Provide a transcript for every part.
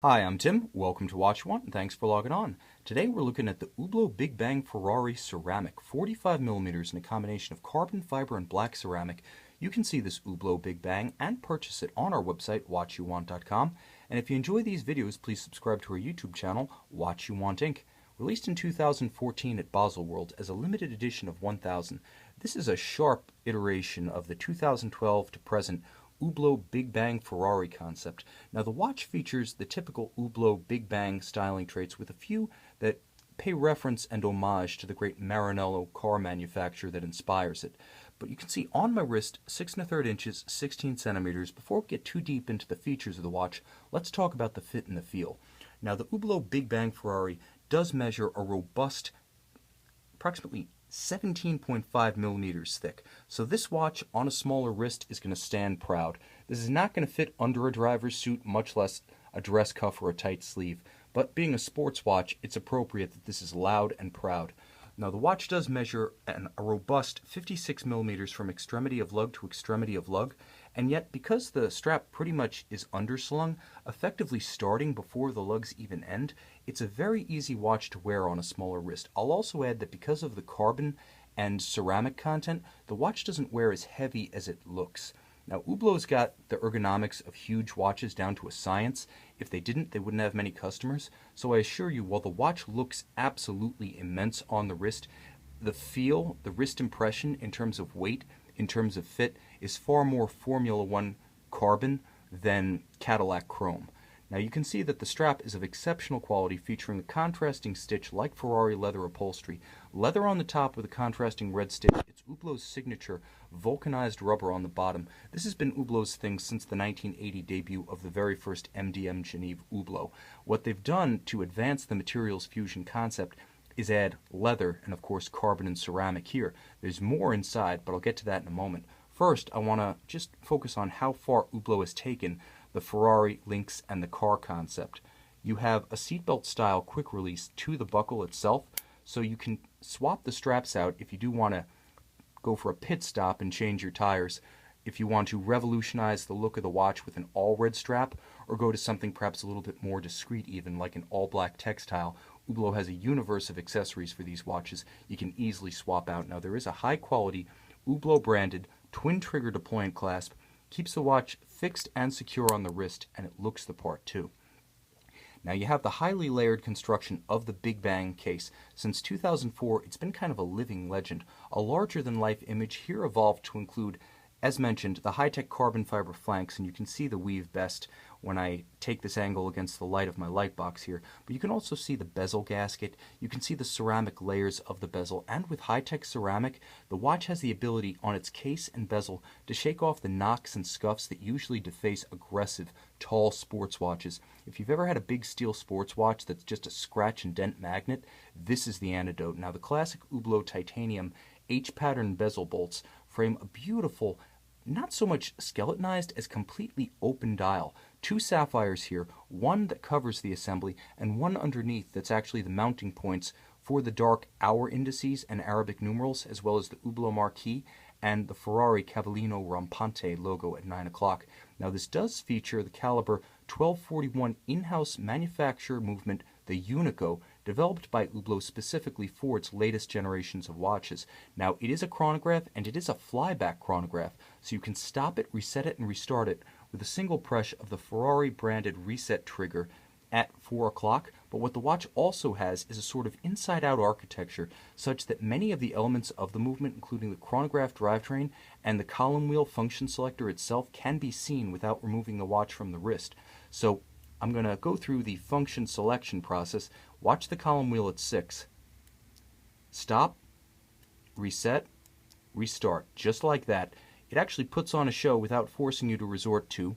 Hi, I'm Tim. Welcome to Watch One, and thanks for logging on. Today we're looking at the Hublot Big Bang Ferrari ceramic, 45 millimeters in a combination of carbon fiber and black ceramic. You can see this Hublot Big Bang and purchase it on our website, watchyouwant.com. And if you enjoy these videos, please subscribe to our YouTube channel, Watch You Want Inc. Released in 2014 at Baselworld as a limited edition of 1000, this is a sharp iteration of the 2012 to present Hublot Big Bang Ferrari concept. Now the watch features the typical Hublot Big Bang styling traits with a few that pay reference and homage to the great Maranello car manufacturer that inspires it. But you can see on my wrist 6 1/3 inches, 16 centimeters. Before we get too deep into the features of the watch, let's talk about the fit and the feel. Now the Hublot Big Bang Ferrari does measure a robust approximately 17.5 millimeters thick. So this watch on a smaller wrist is going to stand proud. This is not going to fit under a driver's suit, much less a dress cuff or a tight sleeve. But being a sports watch, it's appropriate that this is loud and proud. Now the watch does measure a robust 56 millimeters from extremity of lug to extremity of lug, and yet because the strap pretty much is underslung, effectively starting before the lugs even end, it's a very easy watch to wear on a smaller wrist. I'll also add that because of the carbon and ceramic content, the watch doesn't wear as heavy as it looks. Now, Hublot's got the ergonomics of huge watches down to a science. If they didn't, they wouldn't have many customers. So I assure you, while the watch looks absolutely immense on the wrist, the feel, the wrist impression in terms of weight, in terms of fit, is far more Formula One carbon than Cadillac chrome. Now you can see that the strap is of exceptional quality, featuring a contrasting stitch like Ferrari leather upholstery. Leather on the top with a contrasting red stitch. It's Hublot's signature vulcanized rubber on the bottom. This has been Hublot's thing since the 1980 debut of the very first MDM Genève Hublot. What they've done to advance the materials fusion concept is add leather and of course carbon and ceramic here. There's more inside, but I'll get to that in a moment. First, I want to just focus on how far Hublot has taken the Ferrari, Lynx, and the car concept. You have a seatbelt style quick release to the buckle itself, so you can swap the straps out if you do want to go for a pit stop and change your tires, if you want to revolutionize the look of the watch with an all red strap, or go to something perhaps a little bit more discreet even, like an all black textile. Hublot has a universe of accessories for these watches you can easily swap out. Now there is a high quality Hublot branded twin trigger deployant clasp, keeps the watch fixed and secure on the wrist, and it looks the part too. Now you have the highly layered construction of the Big Bang case. Since 2004, it's been kind of a living legend. A larger-than-life image here evolved to include, as mentioned, the high-tech carbon fiber flanks, and you can see the weave best when I take this angle against the light of my light box here. But you can also see the bezel gasket, you can see the ceramic layers of the bezel, and with high-tech ceramic, the watch has the ability on its case and bezel to shake off the knocks and scuffs that usually deface aggressive, tall sports watches. If you've ever had a big steel sports watch that's just a scratch and dent magnet, this is the antidote. Now the classic Hublot titanium H-pattern bezel bolts frame a beautiful, not so much skeletonized as completely open dial. Two sapphires here, one that covers the assembly and one underneath that's actually the mounting points for the dark hour indices and Arabic numerals, as well as the Hublot marquee and the Ferrari Cavallino Rampante logo at 9 o'clock. Now this does feature the caliber 1241 in-house manufacturer movement, the Unico, developed by Hublot specifically for its latest generations of watches. Now it is a chronograph, and it is a flyback chronograph, so you can stop it, reset it, and restart it with a single press of the Ferrari branded reset trigger at 4 o'clock, but what the watch also has is a sort of inside-out architecture such that many of the elements of the movement, including the chronograph drivetrain and the column wheel function selector itself, can be seen without removing the watch from the wrist. So I'm going to go through the function selection process. Watch the column wheel at 6. Stop, reset, restart, just like that. It actually puts on a show without forcing you to resort to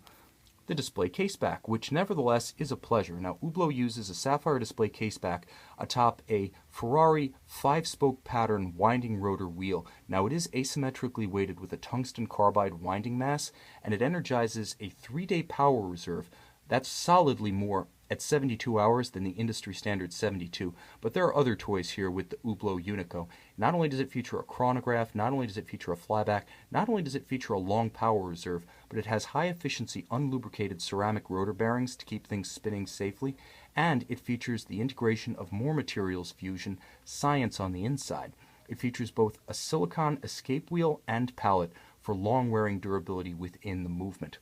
the display caseback, which nevertheless is a pleasure. Now Hublot uses a sapphire display caseback atop a Ferrari 5-spoke pattern winding rotor wheel. Now it is asymmetrically weighted with a tungsten carbide winding mass, and it energizes a 3-day power reserve. That's solidly more at 72 hours than the industry standard 72, but there are other toys here with the Hublot Unico. Not only does it feature a chronograph, not only does it feature a flyback, not only does it feature a long power reserve, but it has high efficiency unlubricated ceramic rotor bearings to keep things spinning safely, and it features the integration of more materials fusion science on the inside. It features both a silicon escape wheel and pallet for long-wearing durability within the movement.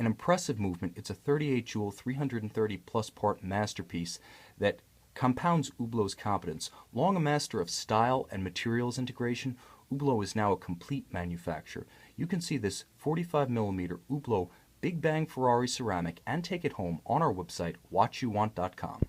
An impressive movement, it's a 38 joule, 330 plus part masterpiece that compounds Hublot's competence. Long a master of style and materials integration, Hublot is now a complete manufacturer. You can see this 45mm Hublot Big Bang Ferrari ceramic and take it home on our website, watchyouvant.com.